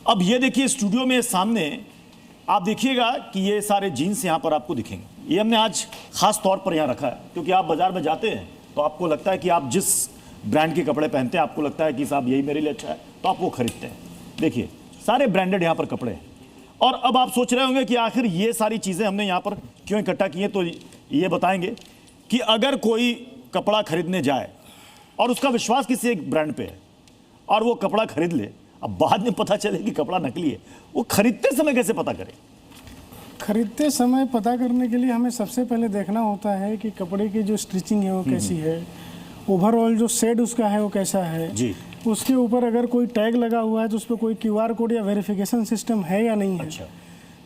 अब ये देखिए स्टूडियो में सामने आप देखिएगा कि ये सारे जीन्स यहाँ पर आपको दिखेंगे। ये हमने आज खास तौर पर यहाँ रखा है क्योंकि आप बाजार में जाते हैं तो आपको लगता है कि आप जिस ब्रांड के कपड़े पहनते हैं आपको लगता है कि साहब यही मेरे लिए अच्छा है तो आप वो खरीदते हैं। देखिए सारे ब्रांडेड यहाँ पर कपड़े हैं। और अब आप सोच रहे होंगे कि आखिर ये सारी चीज़ें हमने यहाँ पर क्यों इकट्ठा की हैं, तो ये बताएंगे कि अगर कोई कपड़ा खरीदने जाए और उसका विश्वास किसी एक ब्रांड पे है और वो कपड़ा खरीद ले, अब बाद में पता चले कि कपड़ा नकली है, वो खरीदते समय कैसे पता करें? खरीदते समय पता करने के लिए हमें सबसे पहले देखना होता है कि कपड़े की जो स्टिचिंग है वो कैसी है, ओवरऑल जो शेड उसका है वो कैसा है जी। उसके ऊपर अगर कोई टैग लगा हुआ है तो उस पर कोई QR कोड या वेरिफिकेशन सिस्टम है या नहीं है। अच्छा।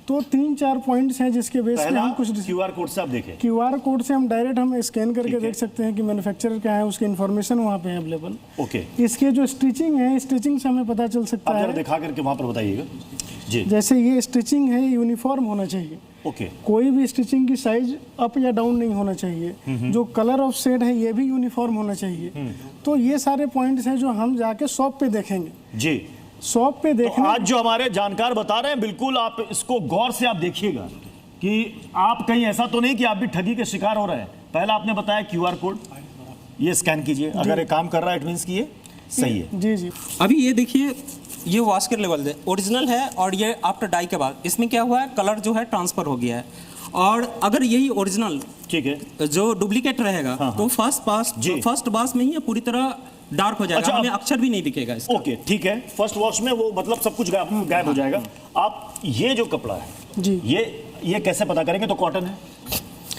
तो 3-4 पॉइंट्स हैं जिसके बेस पे हम कुछ QR कोड से आप देखें। QR कोड से हम डायरेक्ट हम स्कैन करके देख सकते हैं कि मैन्युफैक्चरर क्या है, उसकी इन्फॉर्मेशन वहाँ पे है अवेलेबल। ओके। इसके जो स्टिचिंग है, स्टिचिंग से हमें पता चल सकता है। दिखा करके वहाँ पर बताइएगा जी। जैसे ये स्टिचिंग है, यूनिफॉर्म होना चाहिए। ओके। कोई भी स्टिचिंग की साइज अप या डाउन नहीं होना चाहिए। जो कलर ऑफ शेड है ये भी यूनिफॉर्म होना चाहिए। तो ये सारे पॉइंट्स हैं जो हम जाके शॉप पे देखेंगे जी। शॉप पे देखना। तो आज जो हमारे जानकार बता रहे हैं बिल्कुल आप इसको गौर से आप देखिएगा कि आप कहीं ऐसा तो नहीं कि आप भी ठगी के शिकार हो रहे हैं। पहला आपने बताया QR कोड, ये स्कैन कीजिए, अगर ये काम कर रहा है इट मींस कि ये सही है जी जी। अभी ये देखिए ये वास्कर लेवल है, ओरिजिनल है और ये आफ्टर डाई के बाद इसमें क्या हुआ है, कलर जो है ट्रांसफर हो गया है। और अगर यही ओरिजिनल ठीक है जो डुप्लीकेट रहेगा तो फर्स्ट पास में ही पूरी तरह डार्क हो जाएगा। हमें अक्षर भी नहीं दिखेगा इसका। ओके ठीक है, फर्स्ट वॉश में वो मतलब सब कुछ गायब हो जाएगा। आप ये जो कपड़ा है जी, ये कैसे पता करेंगे? तो कॉटन है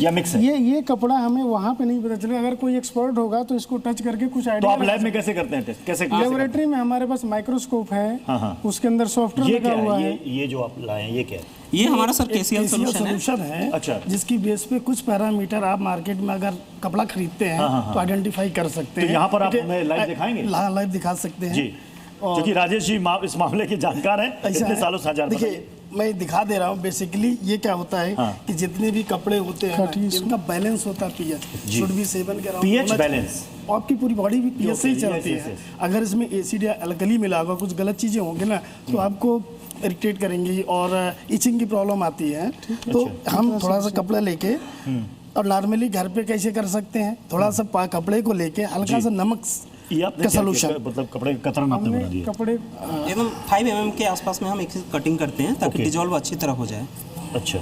या मिक्स है? ये कपड़ा हमें वहाँ पे नहीं पता चलेगा। अगर कोई एक्सपर्ट होगा तो इसको टच करके कुछ आइडिया। तो आप लैब में कैसे करते हैं टेस्ट? कैसे? लेबोरेटरी में हमारे पास माइक्रोस्कोप है, उसके अंदर सॉफ्टवेयर लगा हुआ है। ये जो आप लाए हैं ये क्या है? ये हमारा सर KCL सोल्यूशन है। अच्छा। जिसकी बेस पे कुछ पैरामीटर आप मार्केट में अगर कपड़ा खरीदते हैं तो आइडेंटिफाई कर सकते हैं। यहाँ पर आप हमें लाइव दिखाएंगे? लाइव दिखा सकते हैं जी। क्योंकि राजेश जी इस मामले के जानकार हैं, इतने सालों से। देखिए मैं दिखा दे रहा हूँ। बेसिकली ये क्या होता है कि जितने भी कपड़े होते हैं इनका बैलेंस होता है पीएच शुड बी 7 के पीएच बैलेंस। आपकी पूरी बॉडी भी पीएच से ही चलती है। अगर इसमें एसिड या अल्कली मिला होगा, कुछ गलत चीजें होंगी ना तो आपको इरिटेट करेंगी और इचिंग की प्रॉब्लम आती है। तो हम थोड़ा सा कपड़ा लेके और नॉर्मली घर पे कैसे कर सकते हैं, थोड़ा सा कपड़े को लेके हल्का सा नमक का सलूशन, मतलब कपड़े कतरन आपने बना दिया। कपड़े एवं 5 mm के आसपास में हम एक कटिंग करते हैं ताकि डिजॉल्व अच्छी तरह हो जाए। अच्छा।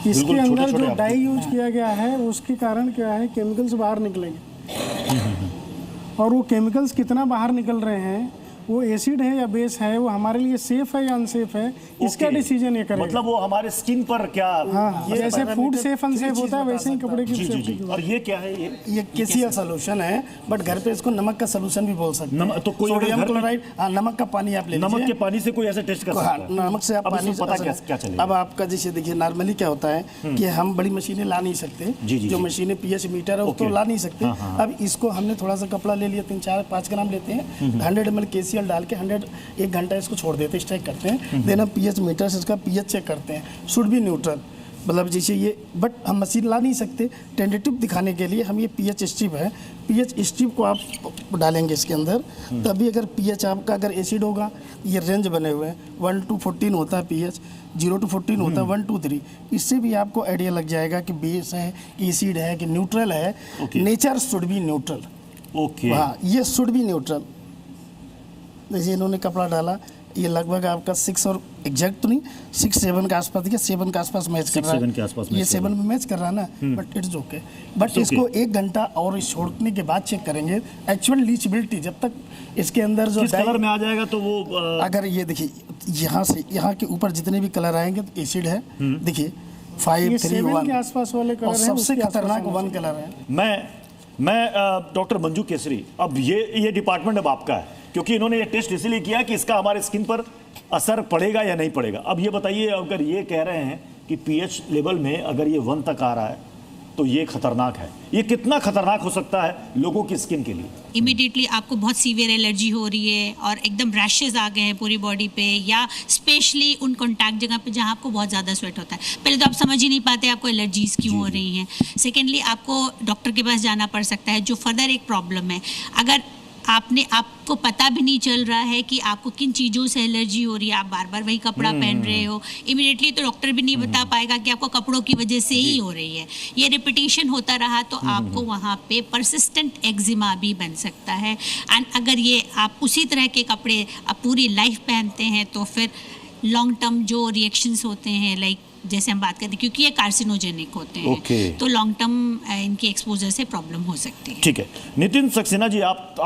इसके अंदर जो डाई यूज किया गया है उसके कारण क्या है, केमिकल्स बाहर निकलेंगे और वो केमिकल्स कितना बाहर निकल रहे हैं, वो एसिड है या बेस है, वो हमारे लिए सेफ है या अनसेफ है, इसका डिसीजन ये करेगा। मतलब वो हमारे स्किन पर क्या जैसे फूड सेफ अनसेफ होता है वैसे ही कपड़े की सेफ्टी। और ये क्या है? ये KCL सोल्यूशन है, बट घर पे इसको नमक का सोल्यूशन भी बोल सकते हैं। तो कोई सोडियम क्लोराइड, नमक का पानी आप ले लीजिए। नमक के पानी से कोई ऐसे टेस्ट कर सकता है? नमक से आप पानी पता क्या चलेगा? अब आपका जैसे देखिए नॉर्मली क्या होता है कि हम बड़ी मशीनें ला नहीं सकते, जो मशीनें pH मीटर है उसको ला नहीं सकते। अब इसको हमने थोड़ा सा कपड़ा ले लिया, 3-4-5 ग्राम लेते हैं, 100 ml KCL डाल के 1 घंटा इसको छोड़ देते हैं, स्ट्राइक करते हैं। देन हम pH मीटर से इसका pH चेक करते हैं, शुड बी न्यूट्रल। मतलब जैसे ये, बट हम मशीन ला नहीं सकते, टेंटेटिव दिखाने के लिए हम ये pH स्ट्रिप है, pH स्ट्रिप को आप डालेंगे इसके अंदर, तभी अगर pH आपका अगर एसिड होगा, ये रेंज बने हुए हैं 1 to 14 होता है pH, 0 to 14 होता है 1 to 3। इससे भी आपको आइडिया लग जाएगा कि बेस है, एसिड है कि न्यूट्रल है। Nature should be neutral. Okay, हाँ ये शुड बी न्यूट्रल। जैसे इन्होंने कपड़ा डाला, ये लगभग आपका 6 और एग्जैक्ट तो नहीं 6-7 के आसपास, देखिए 7 के आसपास मैच कर रहा है। ये 7 में मैच कर रहा है ना, बट इट्स ओके। बट इसको 1 घंटा और छोड़ने के बाद चेक करेंगे एक्चुअल लीचबिलिटी। जब तक इसके अंदर जो कलर में आ जाएगा तो वो अगर ये देखिए यहाँ से यहाँ के ऊपर जितने भी कलर आएंगे तो एसिड है। देखिए 5, 3, 1 के आसपास वाले कलर हैं, सबसे खतरनाक 1 कलर है। मैं डॉक्टर मंजू केसरी, अब ये डिपार्टमेंट अब आपका है, क्योंकि इन्होंने ये टेस्ट इसलिए किया कि इसका हमारे स्किन पर असर पड़ेगा या नहीं पड़ेगा। अब ये बताइए, अगर ये कह रहे हैं कि पीएच लेवल में अगर ये 1 तक आ रहा है तो ये खतरनाक है, ये कितना खतरनाक हो सकता है लोगों की स्किन के लिए? इमीडिएटली आपको बहुत सीवियर एलर्जी हो रही है और एकदम रैशेज आ गए हैं पूरी बॉडी पे, या स्पेशली उन कॉन्टैक्ट जगह पे जहाँ आपको बहुत ज़्यादा स्वेट होता है। पहले तो आप समझ ही नहीं पाते आपको एलर्जीज क्यों हो रही हैं। सेकेंडली आपको डॉक्टर के पास जाना पड़ सकता है, जो फर्दर एक प्रॉब्लम है। अगर आपको पता भी नहीं चल रहा है कि आपको किन चीज़ों से एलर्जी हो रही है, आप बार बार वही कपड़ा पहन रहे हो, इमीडिएटली तो डॉक्टर भी नहीं बता पाएगा कि आपको कपड़ों की वजह से ही हो रही है। ये रिपीटेशन होता रहा तो आपको वहाँ पे परसिस्टेंट एक्जिमा भी बन सकता है। एंड अगर ये आप उसी तरह के कपड़े आप पूरी लाइफ पहनते हैं तो फिर लॉन्ग टर्म जो रिएक्शंस होते हैं, लाइक जैसे हम बात करते हैं, क्योंकि ये कार्सिनोजेनिक होते हैं, तो लॉन्ग टर्म इनके एक्सपोजर से प्रॉब्लम हो सकती है। ठीक है, नितिन सक्सेना जी, आप